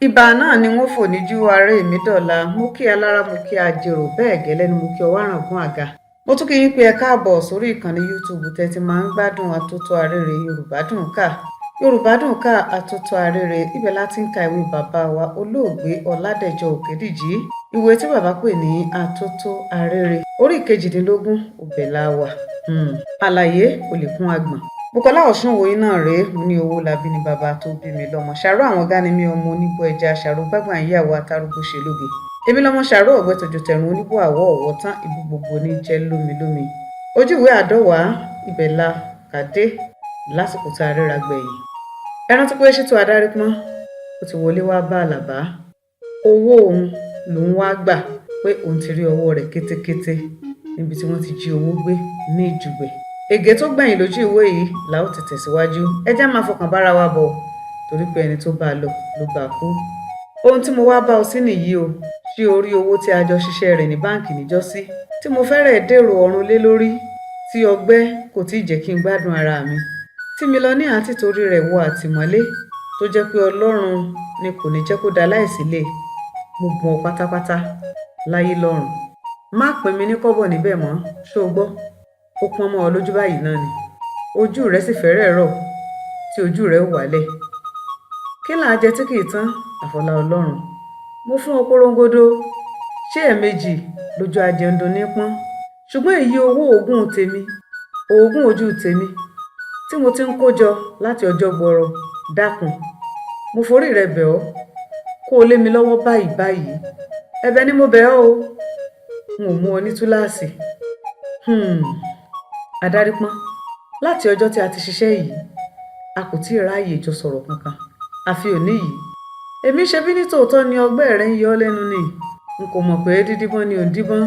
Ìbà náà ni wọ́n fò níjú aré mi dọ̀la, mo kí alára mo kí ajérò bẹ́ẹ̀ gẹ́lẹ́ ni mo kí ọwọ́ àràngún àga. Mo tún kí yín pé ẹ káàbọ̀ sórí ìkànnì YouTube tẹ́ ti máa ń gbádùn Atótó Arére Yorùbá Dùn Ká. Yorùbá Dùn Ká Atótó Arére, ibẹ̀ láti ń ka ìwé bàbá wa olóògbé Ọládẹ̀jọ Òkédìjí, ìwé tí bàbá pè ní Atótó Arére orí kejìdínlógún òbẹ̀là wà. Àlàyé kò lè kún agbọ̀n. Bùkọ́lá Ọ̀ṣunwòye náà rèé, mo ní owó labí ni bàbá tó bí mi lọ́mọ. Ṣàró àwọn ọ̀gá ni mi ọmọ oníbó ẹja, ṣàró gbàgbà ìyàwó atárúgbó ṣe lóge. Èmi lọ́mọ ṣàró ọ̀gbẹ́ tòjò tẹ̀rùn oníbó àwọ̀ ọ̀wọ́ tán ibi gbogbo ní jẹ́ lómi. Ojú ìwé àdọ́wà ibẹ̀ la kàdé lásìkò tá a ríra gbẹ̀yìn. Ẹran tó pé ṣètò adarí pọ́n ó ti wọlé wá bá Àlàbá. Owó òun lòún wá gbà pé òun ti rí ọwọ́ rẹ̀ kétékété níbi tí wọ́n ti jí owó gbé ní Ìjùgbẹ̀. Ègé tó gbẹ̀yìn lójú ìwé yìí la ó ti tẹ̀síwájú. Ẹ jẹ́ máa fọkàn bára wa bọ̀ torí pé ẹni tó bá lọ ló bá kú. Ohun tí mo wá bá ọ sí nìyí o. Ṣé o rí owó tí a jọ ṣiṣẹ́ rẹ̀ ní báǹkì níjọ́sí tí mo fẹ́rẹ̀ dèrò ọ̀run lé lórí tí ọgbẹ́ kò tí ì jẹ́ kí n gbádùn ara mi, tí mi lọ ní àǹtí torí rẹ̀ wọ àtìmọ́lé tó jẹ́ pé Ọlọ́run ni kò ní jẹ́ kó da láìsílé. Mo bùn ọ pátápátá láyé lọ́run. Má pín mi ní kọ́bọ̀ níbẹ̀ mọ́, ṣó o gbọ́? Ó pọ́n mọ́ ọ lójú báyìí náà ni. Ojú rẹ̀ sì fẹ́rẹ̀ rọ̀ tí ojú rẹ̀ wálẹ̀. Kí là á jẹ tí kì í tán? Àfọlá Ọlọ́run. Mo fún ọ porongodo. Ṣé ẹ̀ẹ̀mejì lójú ajẹun ní pọ́n? Ṣùgbọ́n èyí owó oògùn tèmi, oògùn ojú tèmi tí mo ti ń kó jọ láti ọjọ́ gbọrọ, dákun. Mo forí rẹ bẹ̀ ọ́ kó o lé mi lọ́wọ́ báyìí. Ẹ̀bẹ̀ ni mo bẹ̀ ọ́ o. N ò mú ọ ní túláàsì. Adarí pọ́n, láti ọjọ́ tí a ti ṣiṣẹ́ yìí a kò tí ì ráàyè jọ sọ̀rọ̀ kankan àfi òní yìí. Èmi ṣe bí ní tòótọ́ ni ọgbẹ́ rẹ̀ ń yọ ọ́ lẹ́nu ni. N kò mọ̀ pé dídíbọ́n ni ò ń díbọ́n.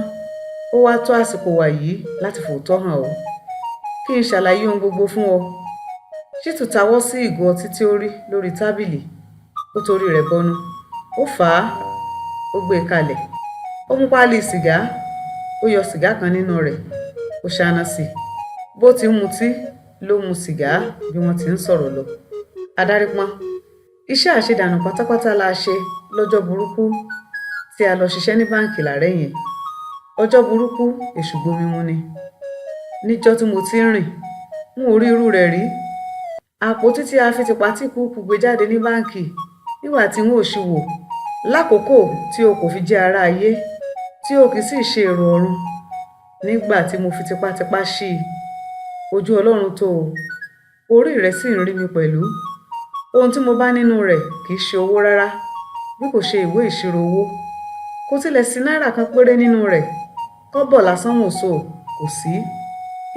Ó wá tó àsìkò wà yìí láti fòótọ́ hàn ọ́ kí n ṣàlàyé ohun gbogbo fún ọ. Ṣítù tawọ́ sí ìgò ọtí tí ó rí lórí tábìlì. Ó torí rẹ̀ bọnu. Ó fà á, ó gbé e kalẹ̀. Ó mú páálí sìgá, ó yọ sìgá kan nínú rẹ̀, ó ṣáná sí i. Bó ti ń mutí ló mu sìgá bí wọ́n ti ń sọ̀rọ̀ lọ. Adarí pọ́n, iṣẹ́ àṣedànù pátápátá la ṣe lọ́jọ́ burúkú tí a lọ ṣiṣẹ́ ní báǹkì làárẹ̀ yẹn. Ọjọ́ burúkú èṣù gbomi mu ni. Níjọ́ tí mo ti ń rìn, n ò rí irú rẹ̀ rí. Àpótí tí a fi tipátìkúùkù gbé jáde ní báǹkì nígbà tí n ò ṣì wò lákòókò tí o kò fi jẹ́ ará ayé tí o kì í sì ṣe èrò ọ̀run. Nígbà tí mo fi tipátipá ṣí i, ojú Ọlọ́run tó o, orí rẹ̀ sì ń rí mi pẹ̀lú. Ohun tí mo bá nínú rẹ̀ kì í ṣe owó rárá bí kò ṣe ìwé ìṣirò owó. Kò tilẹ̀ sí náírà kan péré nínú rẹ̀. Kọ́bọ̀ lásán wòso kò sí.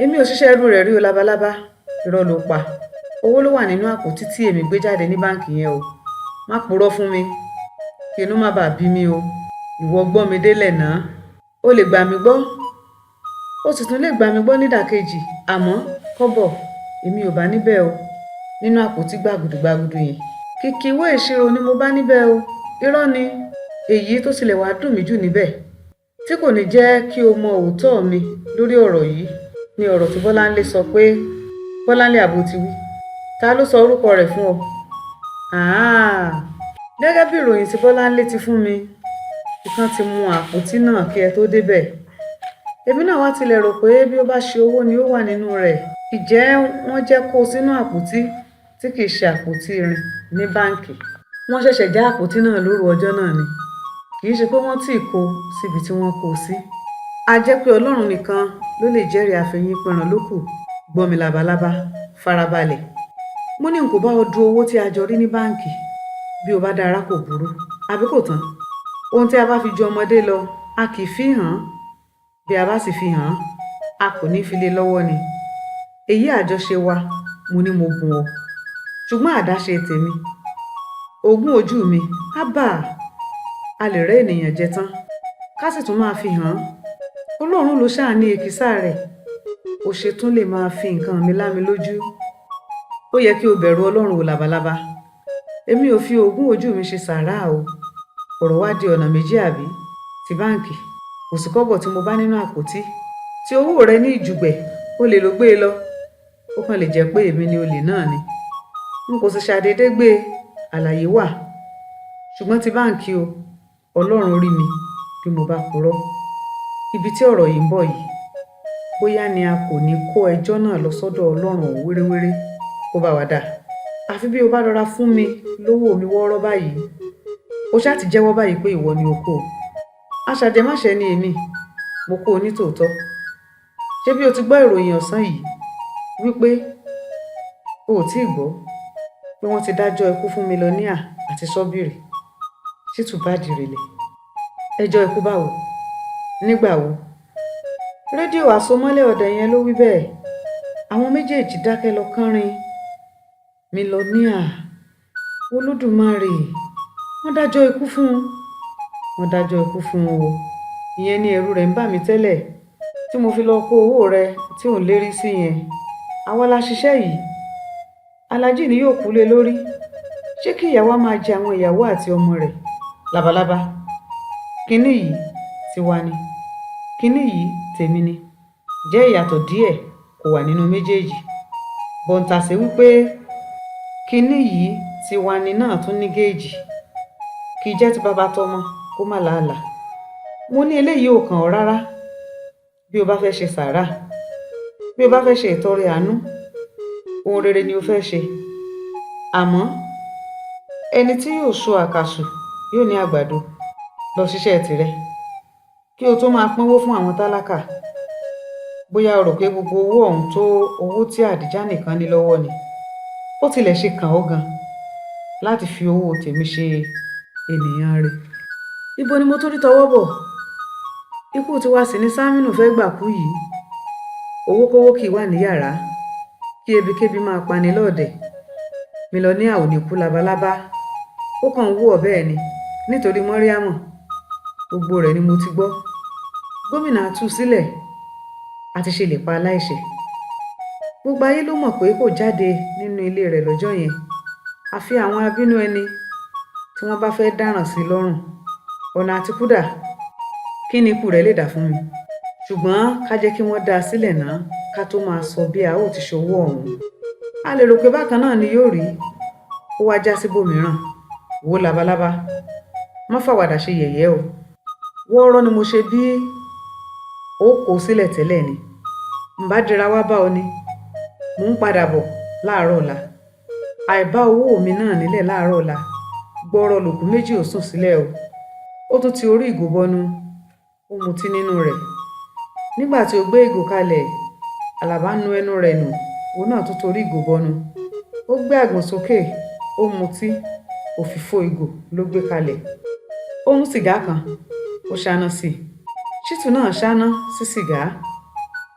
Èmi ò ṣiṣẹ́ irú rẹ̀ rí o labalábá. Irọ́ ló pa. Owó ló wà nínú àpótí tí èmi gbé jáde ní báǹkì yẹn o. Má purọ́ fún mi kí inú má bàa bí mi o. Ìwọ gbọ́ mi délẹ̀ náà. O lè gbà mí gbọ́. O sì tún lè gbà mí gbọ́ nídàkejì. Àmọ́ kọ́bọ̀ èmi ò bá níbẹ̀ o. Nínú àpótí gbàgùdù yẹn. Kìkì ìwé ìṣirò ni mo bá níbẹ̀ o. Irọ́ ni. Èyí tó tilẹ̀ wá dùn mí jù níbẹ̀ tí kò ní jẹ́ kí o mọ òótọ́ mi lórí ọ̀rọ̀ yìí ni ọ̀rọ̀ tí Bọ́láńlé sọ pé Bọ́láńlé àbò ti wí. Ta ló sọ orúkọ rẹ̀ fún ọ? Gẹ́gẹ́ bí ìròyìn tí Bọ́láńlé ti fún mi, ìkan ti mú àpótí náà kí ẹ tó débẹ̀. Èmi náà wá tilẹ̀ rò pé bí ó bá ṣe owó ni ó wà nínú rẹ̀. Ìjẹ́ wọ́n jẹ́ kó sínú àpótí tí kì í ṣe àpótí irin ní báǹkì. Wọ́n ṣẹ̀ṣẹ̀ já àpótí náà lóru ọjọ́ náà ni. Kì í ṣe pé wọ́n tì í kó síbi tí wọ́n kó sí. A jẹ́ pé Ọlọ́run nìkan ló lè jẹ́rìí àfẹ̀yìn pẹ̀ràn lókù. Gbọ́ mi labalábá, farabalẹ̀. Mo ní n kò bá ọ du owó tí a jọ rí ní báǹkì. Bí o bá dára kò burú, àbí kò tán. Ohun tí a bá fi ju ọmọdé lọ, a kì í fi hàn. Bí a bá sì fi hàn, a kò ní fi lé lọ́wọ́ ni. Èyí àjọṣe wa, mo ní mo bùn ọ. Ṣùgbọ́n àdáṣe tèmi, ogún ojú mi, a lè rẹ́ ènìyàn jẹ tán ká sì tún máa fi hàn. Ọlọ́run ló ṣáà ní èkìsà rẹ̀. Ó ṣe tún lè máa fi nǹkan mi lámi lójú. Ó yẹ kí o bẹ̀rù Ọlọ́run o labalábá. Èmi ò fi ogún ojú mi ṣe sàárà o. Ọ̀rọ̀ wá di ọ̀nà méjì àbí? Ti báǹkì, kò sí kọ́bọ̀ tí mo bá nínú àpótí. Tí owó rẹ ní Ìjùgbẹ̀, olè ló gbé e lọ. Ó kàn lè jẹ́ pé èmi ni olè náà ni. N kò sì ṣàdédé gbé e. Àlàyé wà. ṣùgbọ́n ti báǹkì o, Ọlọ́run rí mi bí mo bá purọ́. Ibi tí ọ̀rọ̀ yìí ń bọ̀ yìí, bóyá ni a kò ní kó ẹjọ́ náà lọ sọ́dọ̀ Ọlọ́run wéréwéré kó bá wa dà. Àfi bí o bá rọra fún mi lówó mi wọ́ọ́rọ́ báyìí, o ṣáà ti jẹ́wọ́ báyìí pé ìwọ ni o kó o. Aṣàjẹmáṣẹ́ ni èmi, mo kó o ní tòótọ́. Ṣé bí o ti gbọ́ ìròyìn ọ̀sán yìí wípé o ò tíì gbọ́ pé wọ́n ti dájọ́ ikú fún Mílíọ̀níà àti Sọ́bìrì? Ṣítù bá dìrẹ̀lẹ̀. Ẹjọ́ ikú báwo? Nígbà wo? Rédíò àsomọ́lẹ̀ ọ̀dọ̀ yẹn ló wí bẹ́ẹ̀. Àwọn méjèèjì dákẹ́ lọ kánrin. Mílíọ̀níà, Olódùmarè, wọ́n dájọ́ ikú fún un. Wọ́n dájọ́ ikú fún un o. Ìyẹn ni ẹ̀rù rẹ̀ ń bà mí tẹ́lẹ̀ tí mo fi lọ kó owó rẹ tí ò ń lérí sí yẹn. Àwa la ṣiṣẹ́ yìí. Aláàjì ni yóò kú lé lórí. Ṣé kí ìyàwó máa jẹ àwọn ìyàwó àti ọmọ rẹ̀ labalábá? Kínní yìí tiwa ni, kínní yìí tèmi ni. Jẹ́ ìyàtọ̀ díẹ̀ kò wà nínú méjèèjì. Bọ̀ǹtàṣé wípé kínní yìí tiwa ni náà tún ní géèjì. Kì í jẹ́ ti bàbá tọmọ kó má làálàá. Mo ní eléyìí ò kàn ọ́ rárá. Bí o bá fẹ́ ṣe sàárà, bí o bá fẹ́ ṣe ìtọrẹ àánú, ohun rere ni o fẹ́ ṣe. Àmọ́ ẹni tí yóò so àkàsù yóò ní àgbàdo. Lọ ṣiṣẹ́ tirẹ̀ kí o tó máa pínwó fún àwọn tálákà. Bóyá o rò pé gbogbo owó ọ̀hún tó owó tí Àdìjá nìkan ní lọ́wọ́ ni. Ó tilẹ̀ ṣe kàn ó gan láti fi owó tèmi ṣe ènìyàn rẹ̀. Ibo ni mo tún rí tọwọ́ bọ̀? Ikú tiwa sì ni Sámínù fẹ́ gbà kú yìí. Owó kówó kì í wà ní yàrá, kí ebíkébí máa pani lọ́ọ̀dẹ̀. Mílíọ̀níà ò ní kú labalábá. Ó kàn ń wú ọ̀bẹ ẹ̀ ni nítorí Mọ́ríámọ̀. Gbogbo rẹ̀ ni mo ti gbọ́. Gómìnà tú sílẹ̀ àti ṣe lè pa aláìṣẹ̀. Gbogbo ayé ló mọ̀ pé kò jáde nínú ilé rẹ̀ lọ́jọ́ yẹn. Àfi àwọn abínú ẹni tí wọ́n bá fẹ́ dáràn sí lọ́rùn. Ọ̀nà àti kúdà, kí ni ikú rẹ̀ lè dà fún mi? Ṣùgbọ́n ká jẹ́ kí wọ́n dá a sílẹ̀ náà ká tó máa sọ bí a ó ti ṣòwò ọ̀hún. A lè rò pé bákan náà ni yóò rí. Ó wá já síbòmíràn. Wo labalábá, má fàwàdà ṣe yẹ̀yẹ́ o. Wọ́ọ́rọ́ ni mo ṣe bí ó kó sílẹ̀ tẹ́lẹ̀ ni. Ǹbá dira wá bá ọ ni. Mò ń padà bọ̀ láàárọ̀ ọ̀la. Àìbá owó mi náà nílẹ̀ láàárọ̀ ọ̀la. Gbọ́rọ̀ lòkú méjì ò sùn sílẹ̀ o. Ó tún ti orí ìgò bọnu. Ó mutí nínú rẹ̀. Nígbà tí ó gbé ìgò kalẹ̀, Àlàbá nu ẹnu rẹ̀ nù. Òun náà tún torí ìgò bọnu. Ó gbé àgbọ̀n sókè. Ó mutí. Òfìfo ìgò ló gbé kalẹ̀. Ó mú sìgá kan. Ó ṣáná sí i. Ṣítù náà ṣáná sí sìgá.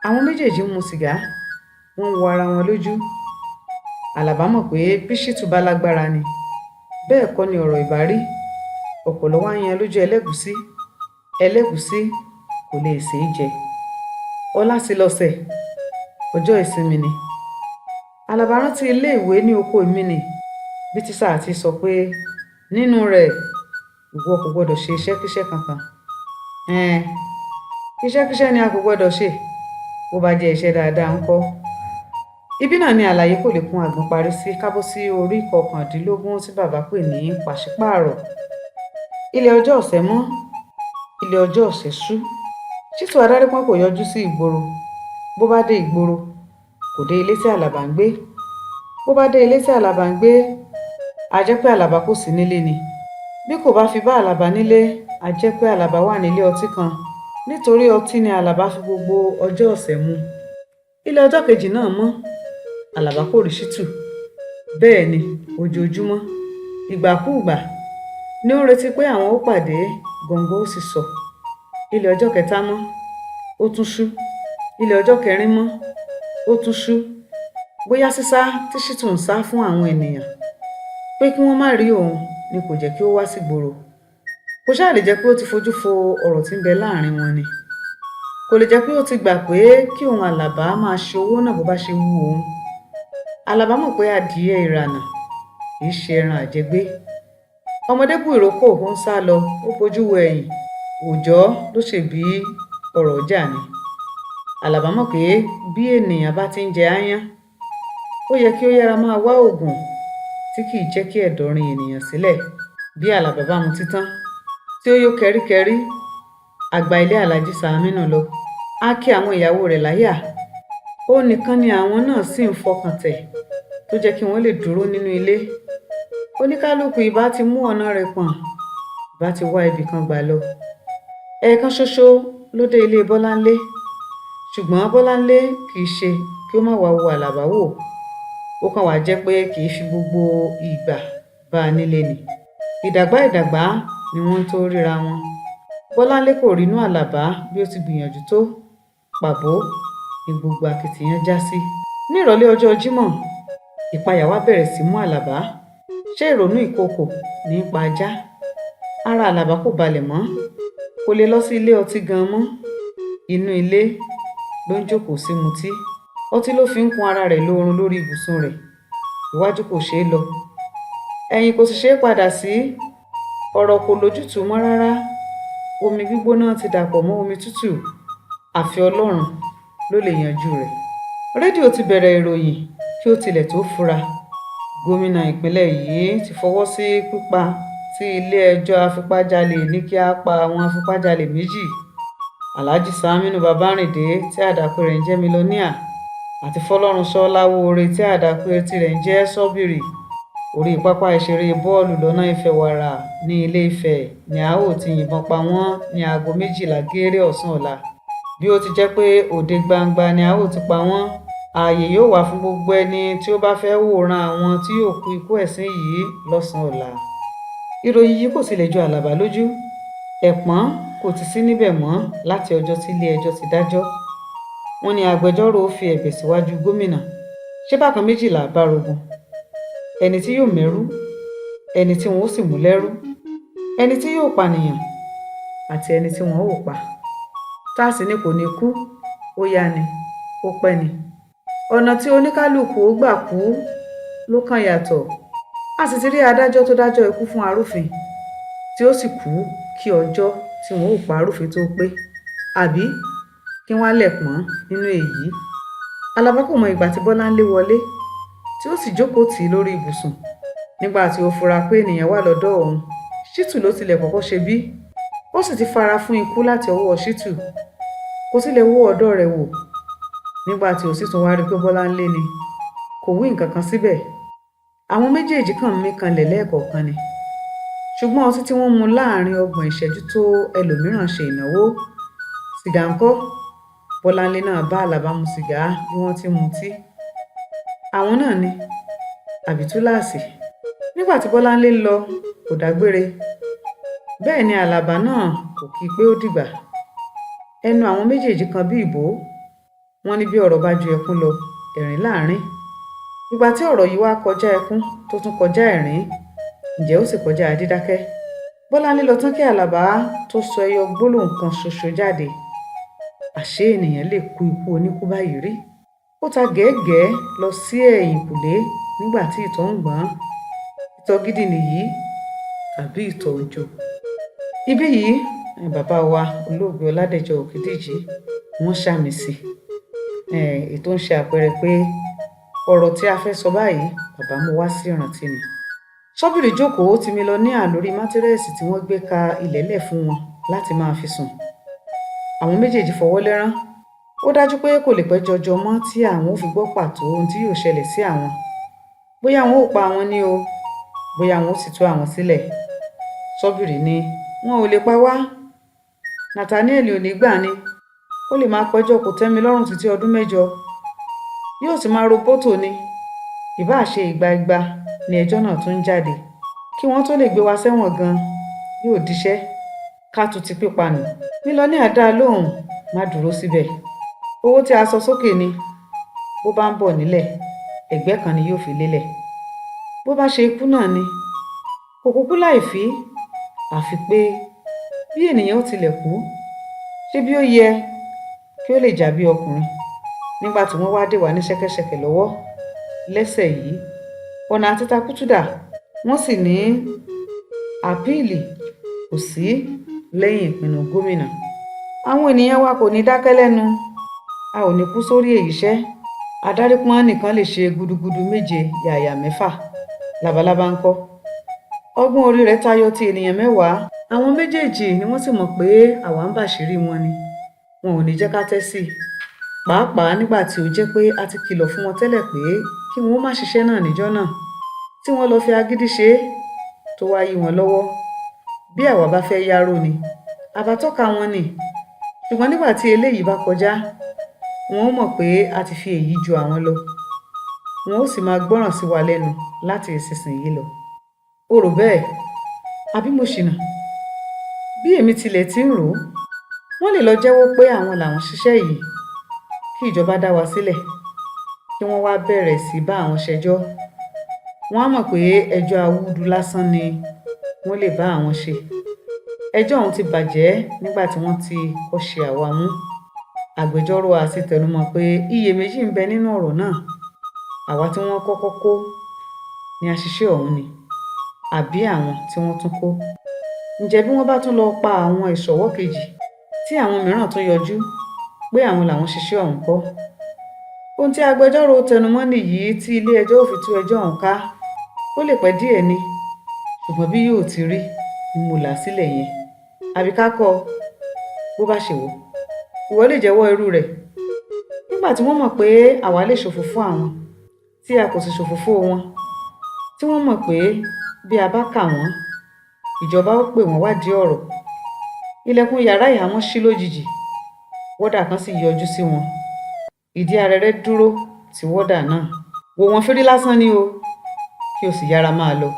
Àwọn méjèèjì ń mu sìgá. Wọ́n ń wo ara wọn lójú. Àlàbá mọ̀ pé bí Ṣítù bá lágbára ni, bẹ́ẹ̀ kọ́ ni ọ̀rọ̀ ìbá rí. Ọ̀pọ̀lọ́ wá yan lójú ẹlẹ́gùsí. Ẹlẹ́gùsí kò lè ṣe é jẹ. Ọlá ti lọ́sẹ̀. Ọjọ́ ìsinmi ni. Àlàbá rántí ilé ìwé ní oko ìmínì. Bí tísà ti sọ pé nínú rẹ̀ ìwọ kò gbọdọ̀ ṣe iṣẹ́kíṣẹ́ kankan. Iṣẹ́kíṣẹ́ ni a kò gbọdọ̀ ṣe. Bó bá jẹ́ iṣẹ́ dáadáa ńkọ́. Ibi náà ni àlàyé kò lè kún àgbọ̀n parí sí. Kábọ̀ sí orí 19 tí bàbá pè ní pàṣípààrọ̀. Ilẹ̀ ọjọ́ ọ̀sẹ̀ mọ́, ilẹ̀ ọjọ́ ọ̀sẹ̀ ṣú. Ṣítù Adárípọ́n kò yọjú sí ìgboro. Bó bá dé ìgboro, kò dé ilé tí Àlàbá ń gbé. Bó bá dé ilé tí Àlàbá ń gbé, a jẹ́ pé Àlàbá kò sí nílé ni. Bí kò bá fi bá Àlàbá nílé, a jẹ́ pé Àlàbá wà nílé ọtí kan. Nítorí ọtí ni Àlàbá fi gbogbo ọjọ́ ọ̀sẹ̀ mu. Ilẹ̀ ọjọ́ kejì náà mọ́. Àlàbá kò rí Ṣítù. Bẹ́ẹ̀ ni, ojoojúmọ́, ìgbàkúùgbà ni ó ń retí pé àwọn ó pàdé, gọ̀ǹgọ̀ ó sì sọ. Ilẹ̀ ọjọ́ kẹta mọ́. Ó tún ṣú. Ilẹ̀ ọjọ́ kẹrin mọ́. Ó tún ṣú. Bóyá sísá tí Ṣítù ń sá fún àwọn ènìyàn pé kí wọ́n má rí òun ni kò jẹ́ kí ó wá sígboro. Kò ṣáà lè jẹ́ pé ó ti fojú fo ọ̀rọ̀ tí ń bẹ láàrin wọn ni. Kò lè jẹ́ pé ó ti gbà pé kí òun Àlàbá máa ṣe owó náà bó bá ṣe wù òun. Àlàbá mọ̀ pé adìẹ ìrànà kì í ṣe ẹran àjẹgbé. Ọmọdé bú ìrókò ó ń sá lọ. Ó fojú wo ẹ̀yìn. Òòjọ́ ló ṣe bí ọ̀rọ̀ ọjà ni. Àlàbá mọ̀ pé bí ènìyàn bá ti ń jẹ áyán, ó yẹ kí ó yára máa wá oògùn tí kì í jẹ́ kí ẹ̀dọ̀ rin ènìyàn sílẹ̀. bí Àlàbá bá mutí tán tí ó yó kẹ́ríkẹ́rí àgbà ilé Aláàjì Sàmínù lọ, á kí àwọn ìyàwó rẹ̀ láyà. Ó nìkan ni àwọn náà sì ń fọkàn tẹ̀ tó jẹ́ kí wọ́n lè dúró nínú ilé. Oníkálukú ìbá ti mú ọ̀nà rẹ̀ pọ̀n, ìbá ti wá ibì kan gbà lọ. Ẹ̀ẹ̀kan ṣoṣo ló dé ilé Bọ́láńlé, ṣùgbọ́n Bọ́láńlé kì í ṣe kí ó má wá wo Àlàbá wò. Ó kàn wá jẹ́ pé kì í fi gbogbo ìgbà bá a nílé ni. Ìdàgbà ni wọ́n tó ríra wọn. Bọ́láńlé kò rínú Àlàbá bí ó ti gbìyànjú tó, pàbó ni gbogbo akitiyan já sí. Ní ìrọ̀lẹ́ ọjọ́ Jímọ̀, ìpayà wá bẹ̀rẹ̀ sí mú Àlàbá. Ṣé ìrònú ìkookò ní í pa ajá? Ara Àlàbá kò balẹ̀ mọ́, kò lè lọ sí ilé ọtí gan mọ́. Inú ilé ló ń jókòó sí mutí. Ọtí ló fi ń kun ara rẹ̀ lóorun lórí ibùsùn rẹ̀. Iwájú kò ṣeé lọ, ẹ̀yìn kò sì ṣeé padà sí. Ọ̀rọ̀ kò lójútùú mọ́ rárá. Omi gbígbóná ti dàpọ̀ mọ́ omi tútù. Àfi Ọlọ́run ló lè yanjú rẹ̀. Rédíò ti bẹ̀rẹ̀ ìròyìn kí ó tilẹ̀ tó fura. Gómìnà ìpínlẹ̀ yìí ti fọwọ́ sí pípa tí ilé-ẹjọ́ afipájalè ní kí á pa àwọn afipájalè méjì, Aláàjì Sàmínù Babárìndé tí àdàpè rẹ̀ ń jẹ́ Mílíọ̀níà àti Fọlọ́runṣọ́ Láwóore tí àdàpè tirẹ̀ ń jẹ́ Sọ́bìrì. Orí pápá ìṣeré bọ́ọ̀lù lọ́nà Ifẹ̀wàrà ní Ilé-Ifẹ̀ ni a ó ti yìnbọn pa wọ́n ní aago 12 gééré ọ̀sán ọ̀la. Bí ó ti jẹ́ pé òde gbangba ni a ó ti pa wọ́n, ààyè yóò wà fún gbogbo ẹni tí ó bá fẹ́ wòran àwọn tí yóò kú ikú ẹ̀sín yìí lọ́sàn-án ọ̀la. Ìròyìn yìí kò sì lè jọ Àlàbá lójú. Ẹ̀pọ́n kò ti sí níbẹ̀ mọ́ láti ọjọ́ tí ilé-ẹjọ́ ti dájọ́. Wọ́n ní agbẹjọ́rò fi ẹ̀bẹ̀ síwájú gómìnà. Ṣé bákan méjìlá bá rogun? Ẹni tí yóò mẹ́rú, ẹni tí wọn ó sì mú lẹ́rú, ẹni tí yóò pànìyàn àti ẹni tí wọn ó pa. Tá sì ní kò ní kú, ó yá ni, ó pẹ́ ni. Ọ̀nà tí oníkálukú ó gbà kú ló kàn yàtọ̀. A sì ti rí adájọ́ tó dájọ́ ikú fún arúfin tí ó sì kú kí ọjọ́ tí wọn ó pa arúfin tó pé, àbí kí wọ́n á lẹ̀ pọ́n nínú èyí. Àlàbá kò mọ ìgbà tí Bọ́láńlé wọlé tí ó sì jókòó tì í lórí ibùsùn. Nígbà tí ó fura pé ènìyàn wà lọ́dọ̀ òun, Ṣítù ló tilẹ̀ kọ́kọ́ ṣe bí. Ó sì ti fara fún ikú láti ọwọ́ Ṣítù. Kò tilẹ̀ wo ọ̀dọ̀ rẹ̀ wò. Nígbà tí ó sì tún wá rí pé Bọ́láńlé ni, kò wí nǹkan kan síbẹ̀. Àwọn méjèèjì kàn mí kanlẹ̀ lẹ́ẹ̀kọ̀ọ̀kan ni. Ṣùgbọ́n ọtí tí wọ́n mu láàrin 30 ìṣẹ́jú tó ẹlòmíràn ṣe ìnáwó. Sìgá ńkọ́? Bọ́láńlé náà bá Àlàbá mu sìgá bí wọ́n ti mutí. Àwọn náà ni, àbí túláàsì. Nígbà tí Bọ́láńlé lọ, kò dágbére. Bẹ́ẹ̀ ni Àlàbá náà kò kí pé ó dìgbà. Ẹnu àwọn méjèèjì kan bí ìbò. Wọ́n ní bí ọ̀rọ̀ bá ju ẹkún lọ, ẹ̀rín láàrin. Ìgbà tí ọ̀rọ̀ yìí wá kọjá ẹkún tó tún kọjá ẹ̀rín, ǹjẹ́ ó sì kọjá dídákẹ́. Bọ́láńlé lọ tán kí Àlàbá tó sọ ẹyọ gbólóhùn kan ṣoṣo jáde. Àṣé ènìyàn lè kú ikú oníkú báyìí rí. Ó ta gẹ̀ẹ́gẹ̀ẹ́ lọ sí ẹ̀yìnkùlé nígbà tí ìtọ̀ ń gbọ̀n. Ìtọ̀ gidi nìyí tàbí ìtọ̀ òjò? Ibí yìí ni bàbá wa olóògbé Ọládẹ̀jọ Òkìdíjì wọ́n ṣàmì sí. Ètò ń ṣe àpẹẹrẹ pé ọ̀rọ̀ tí a fẹ́ sọ báyìí bàbá mú wá sí ìrántí ni. Sọ́bìrì jókòó ti Mílíọ̀níà lórí mátírẹ́ẹ̀sì tí wọ́n gbé ka ilẹ̀lẹ̀ fún wọn láti máa fi sùn. Àwọn méjèèjì fọwọ́ lẹ́rán. Ó dájú pé kò lè pẹ́ jọjọ mọ́ tí àwọn ò fi gbọ́ pàtó ohun tí yóò ṣẹlẹ̀ sí àwọn. Bóyá àwọn ò pa àwọn ní o, bóyá àwọn ò sì tú àwọn sílẹ̀. Sọ́bìrì ní wọn ò lè pa wá. Nathaniel ò ní gbà ni. Ó lè máa pẹ́jọ́ kò tẹ́mi lọ́rùn títí ọdún 8. Yóò sì máa ro bótò ni. Ìbá ṣe ìgbà ni ẹjọ́ náà tún jáde. Kí wọ́n tó lè gbé wa sẹ́wọ̀n gan, yóò díṣẹ́. Ká tún ti pípa nù. Mílíọ̀níà dá lóhùn, má dúró síbẹ̀. Owó tí a sọ sókè ni. Bó bá ń bọ̀ nílẹ̀, ẹ̀gbẹ́ kan ni yóò fi lélẹ̀. Bó bá ṣe ikú náà ni, kò kúkú láìfí. Àfi pé bí ènìyàn ó tilẹ̀ kú, ṣé bí ó yẹ kí ó lè jà bí ọkùnrin. Nígbà tí wọ́n wá dè wá ní ṣẹ́kẹ́ṣẹkẹ̀ lọ́wọ́ lẹ́sẹ̀ yìí, ọ̀nà àti takútúdà wọ́n sì ní àpíìlì kò sí lẹ́yìn ìpinnu gómìnà. Àwọn ènìyàn wa kò ní dákẹ́ lẹ́nu. A ò ní kú sórí èyíṣẹ́. Adárípọ́n nìkan lè ṣe gudugudu méje yàyà mẹ́fà. Labalábá ńkọ́? ọgbọ́n orí rẹ̀ tayọ ti ènìyàn mẹ́wàá. Àwọn méjèèjì ni wọ́n sì mọ̀ pé àwa ń bàṣírí wọn ni. Wọn ò ní jẹ́ ká tẹ́ sí i. Pàápàá nígbà tí ó jẹ́ pé a ti kìlọ̀ fún wọn tẹ́lẹ̀ pé kí wọn ó má ṣiṣẹ́ náà níjọ́ náà. Tí wọ́n lọ fi agídí ṣe é tó wá yí wọn lọ́wọ́. Bí àwa bá fẹ́ yárò ni, àbá tọ́ka wọn ni. Ṣùgbọ́n nígbà tí eléyìí bá kọjá, wọn ó mọ̀ pé a ti fi èyí ju àwọn lọ. Wọn ó sì máa gbọ́ràn sí wa lẹ́nu láti ìsinsìnyí lọ. O rò bẹ́ẹ̀? Àbí mo ṣìnà? Bí èmi tilẹ̀ ti ń rò ó, wọ́n lè lọ jẹ́wọ́ pé àwọn làwọn ṣiṣẹ́ yìí, kí ìjọba dá wa sílẹ̀, kí wọ́n wá bẹ̀rẹ̀ sí bá àwọn ṣẹjọ́. Wọ́n á mọ̀ pé ẹjọ́ awúdu lásán ni wọ́n lè bá àwọn ṣe. Ẹjọ́ ọ̀hún ti bàjẹ́ nígbà tí wọ́n ti kọ́ ṣe àwa mú. Agbẹjọ́rò á sì tẹnumọ́ pé iyèméjì ń bẹ nínú ọ̀rọ̀ náà. Àwa tí wọ́n kọ́kọ́ kó ni aṣiṣẹ́ ọ̀hún ni, àbí àwọn tí wọ́n tún kó. Ǹjẹ́ bí wọ́n bá tún lọ pa àwọn ìṣọ̀wọ́ kejì tí àwọn mìíràn tún yọjú pé àwọn làwọn ṣiṣẹ́ ọ̀hún kọ́? Ohun tí agbẹjọ́rò tẹnumọ́ nìyí tí ilé ẹjọ́ ò fi tú ẹjọ́ ọ̀hún ká. Ó lè pẹ́ díẹ̀ ni, ṣùgbọ́n bí yóò ti rí ni mo là sílẹ̀ yẹn. Àbí ká kọ́ ọ bó bá ṣe wò. Ìwọ lè jẹ́wọ́ irú rẹ̀. Nígbà tí wọ́n mọ̀ pé àwa lè ṣòfófó àwọn tí a kò sì ṣòfófó wọn, tí wọ́n mọ̀ pé bí a bá kà wọ́n, ìjọba ó pè wọ́n wádìí ọ̀rọ̀. Ilẹ̀kùn yàrá ìhámọ́ ṣí lójijì. Wọ́dà kan sì yọjú sí wọn. Ìdí arẹrẹ dúró ti wọ́dà náà. Wò wọ́n fírí lásán ni o, kí o sì yára máa lọ.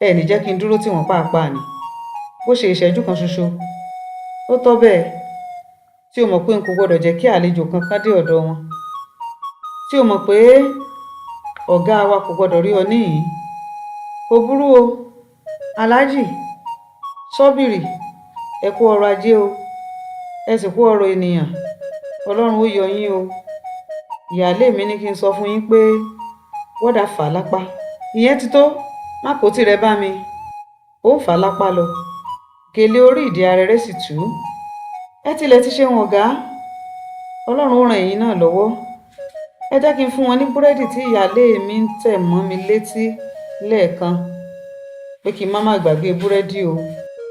Ẹ ní jẹ́ kí n dúró tì wọ́n pàápàá ni. Bó ṣe ìṣẹ́jú kan ṣoṣo, ó tọ́ bẹ́ẹ̀. Tí o mọ̀ pé n kò gbọdọ̀ jẹ́ kí àlejò kankan dé ọ̀dọ̀ wọn. Tí o mọ̀ pé ọ̀gá wa kò gbọdọ̀ rí ọ níhìn-ín. Kò burú o, Aláàjì, Sọ́bìrì, ẹ kú ọrọ̀ ajé o, ẹ sì kú ọrọ̀ ènìyàn. Ọlọ́run ó yọ yín o. Ìyáálé mi ní kí n sọ fún yín pé wọ́dà fà á lápá. Ìyẹn ti tó, má kó tìrẹ bá mi. Ó fà á lápá lọ. Gèlè orí ìdí arẹrẹ sì tú. Ẹ tilẹ̀ ti ṣe wọn ọ̀gá. Ọlọ́run ó ràn ẹ̀yin náà lọ́wọ́. Ẹ jẹ́ kí n fún wọn ní búrẹ́dì tí ìyáálé mi ń tẹ̀ mọ́ mi létí lẹ́ẹ̀kan pé kí n má gbàgbé búrẹ́dì o.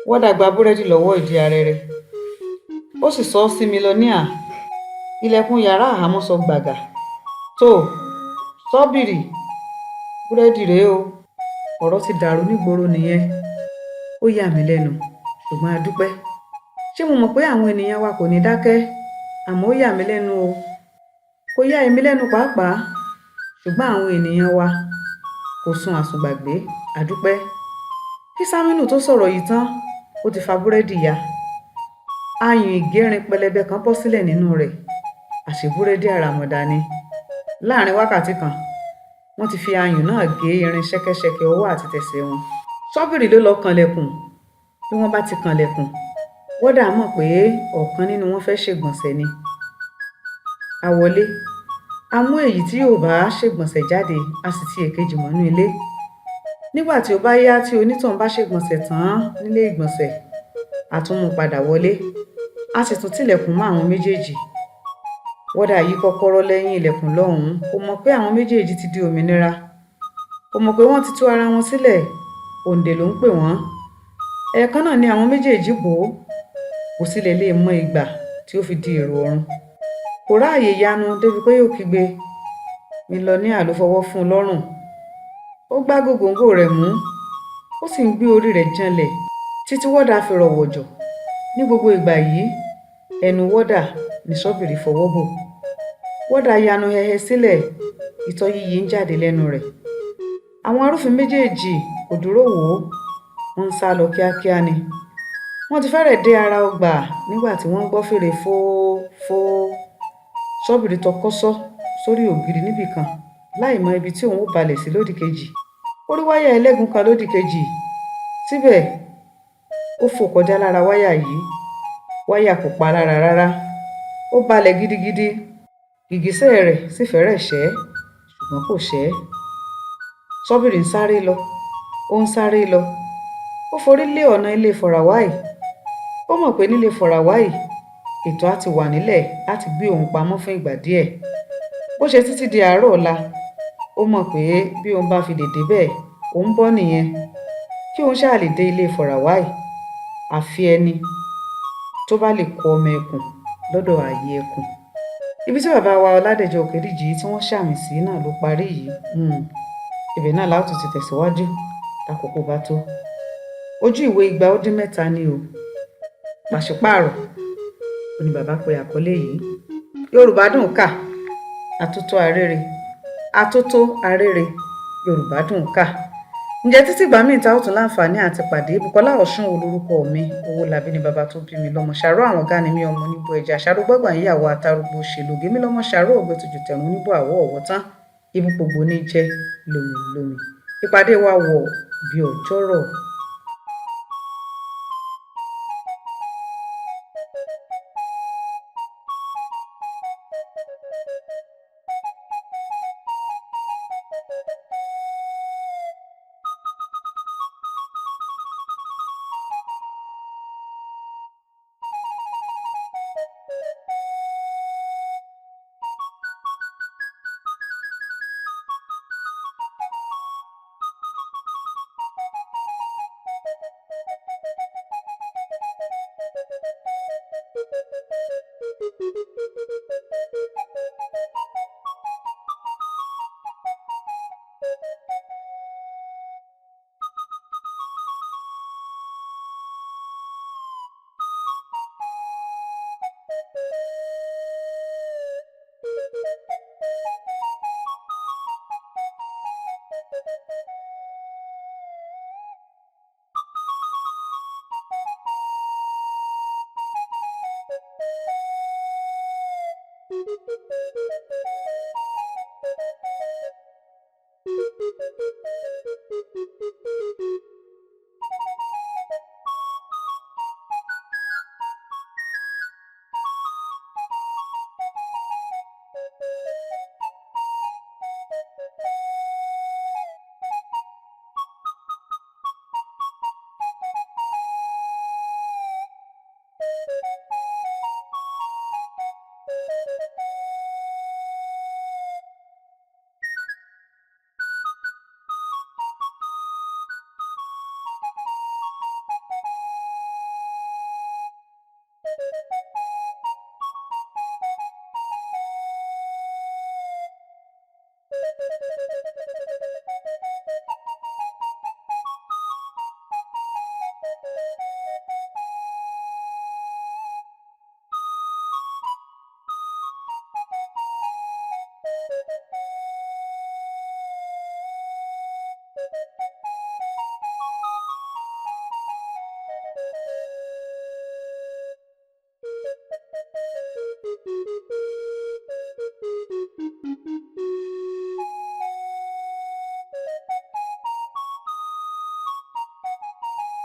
Wọ́dà gba búrẹ́dì lọ́wọ́ ìdí arẹrẹ. Ó sì sọ ọ́ sí mi lọ ní à. Ilẹ̀kùn yàrá àhámọ́ sọ gbàgà. Tó, Sọ́bìrì, búrẹ́dì rèé o. Ọ̀rọ̀ ti dàrú nígboro nìyẹn. Ó yà mí lẹ́nu, ṣùgbọ́n a dúpẹ́. Ṣé mo mọ̀ pé àwọn ènìyàn wa kò ní dákẹ́? Àmọ́ ó yà mí lẹ́nu o. Kò yà èmi lẹ́nu pàápàá, ṣùgbọ́n àwọn ènìyàn wa kò sun àsùngbàgbé. A dúpẹ́. Kí Sámínù tó sọ̀rọ̀ yìí tán, ó ti fa búrẹ́dì ya. Ayùn ìgérin pẹlẹbẹ kan bọ́ sílẹ̀ nínú rẹ̀. Àṣé búrẹ́dì àràmọ̀dà ni. Láàrin wákàtí kan, wọ́n ti fi ayùn náà gé irin ṣẹ́kẹ́ṣẹkẹ̀ ọwọ́ àti tẹsẹ̀ wọn. Sọ́bìrì ló lọ kanlẹ̀kùn. Bí wọ́n bá ti kanlẹ̀kùn, wọ́dà mọ̀ pé ọ̀kan nínú wọn fẹ́ ṣègbọ̀nsẹ̀ ni. A wọlé. A mú èyí tí yóò bá ṣègbọ̀nsẹ̀ jáde, a sì ti èkejì mọ́nú ilé. Nígbà tí ó bá yá tí onítọ̀hún bá ṣègbọ̀nsẹ̀ tán nílé ìgbọ̀nsẹ̀, a tún mú padà wọlé. A sì tún tilẹ̀kùn mọ́ àwọn méjèèjì. Wọ́dà yí kọ́kọ́rọ́ lẹ́yìn ilẹ̀kùn lọ́hùn-ún. Kò mọ̀ pé àwọn méjèèjì ti di òmìnira. Kò mọ̀ pé wọ́n ti tú ara wọn sílẹ̀. Òǹdè ló ń pè wọ́n. Ẹ̀ẹ̀kan náà ni àwọn méjèèjì bò ó. Kò sílẹ̀ lè mọ ìgbà tí ó fi di èrò ọ̀run. Kò ráàyè yanu débi pé yóò kígbe. Mílíọ̀nìà ló fọwọ́ fún un lọ́rùn. Ó gbá gògóńgò rẹ̀ mú. Ó sì ń gbé orí rẹ̀ janlẹ̀ títí wọ́dà fi rọ̀wọ̀jọ̀. Ní gbogbo ìgbà yìí, ẹnu wọ́dà ni Sọ́bìrì fọwọ́ bò. Wọ́dà yanu hẹhẹ sílẹ̀, ìtọ́ yíyí ń jáde lẹ́nu rẹ̀. Àwọn arúfin méjèèjì kò dúró wò ó. Wọ́n ń sá lọ kíákíá ni. Wọ́n ti fẹ́rẹ̀ dé ara ọgbà nígbà tí wọ́n gbọ́ fèrè fóó. Sọ́bìrì tọkọ́sọ́ sórí ògiri níbì kan láì mọ ibi tí òun ó balẹ̀ sí lódì kejì. Ó rí wáyà ẹlẹ́gùn kan lódì kejì. Síbẹ̀, ó fò kọjá lára wáyà yìí. Wáyà kò pa lára rárá. Ó balẹ̀ gidigidi. Gìgísẹ̀ rẹ̀ sì fẹ́rẹ̀ ṣẹ́, ṣùgbọ́n kò ṣẹ́. Sọ́bìrì ń sáré lọ. Ó ń sáré lọ. Ó forí lé ọ̀nà ilé Fọ̀ràwáì. Ó mọ̀ pé nílé Fọ̀ràwáì, ètò á ti wà nílẹ̀ láti gbé òun pamọ́ fún ìgbà díẹ̀. Bó ṣe títí di àárọ̀ ọ̀la, ó mọ̀ pé bí òun bá fi dèdè bẹ́ẹ̀, òun bọ́ nìyẹn. kí òun ṣáà lè dé ilé Fọ̀ràwáì àfi ẹni tó bá lè kó ọmọ ẹkùn lọ́dọ̀ ààyè ẹkùn. Ibi tí bàbá wa Ọládẹ̀jọ Òkèdíjì tí wọ́n ṣàmì sí náà ló parí yìí. Ibẹ̀ náà la ó tún ti tẹ̀síwájú tákòókò bá tó. Ojú ìwé 200 ni o. Pàṣípààrọ̀ ó ní bàbá pe àkọlé yìí. Yorùbá dùn kà, atótó arére, atótó arére, Yorùbá dùn kà. Ǹjẹ́ títí ìgbà míì ta ó tún láǹfààní àti pàdé. Bùkọ́lá Ọ̀ṣun olórúkọ mi, Owólabí ni bàbá tó bí mi lọ́mọ. Ṣàró àwọn ọ̀gá ni mí, ọmọ níbo ẹja. Ṣàró gbọ́gbà yíyàwó àtàrúgbó òṣèlú gémi lọ́mọ. Ṣàró ògbẹ́tùjù tẹ̀rùn níbo àwọ̀ ọ̀wọ́ tán. Ibi gbogbo ní jẹ́ lómi. Ìpàdé wa wọ̀ bí ọjọ́rọ̀.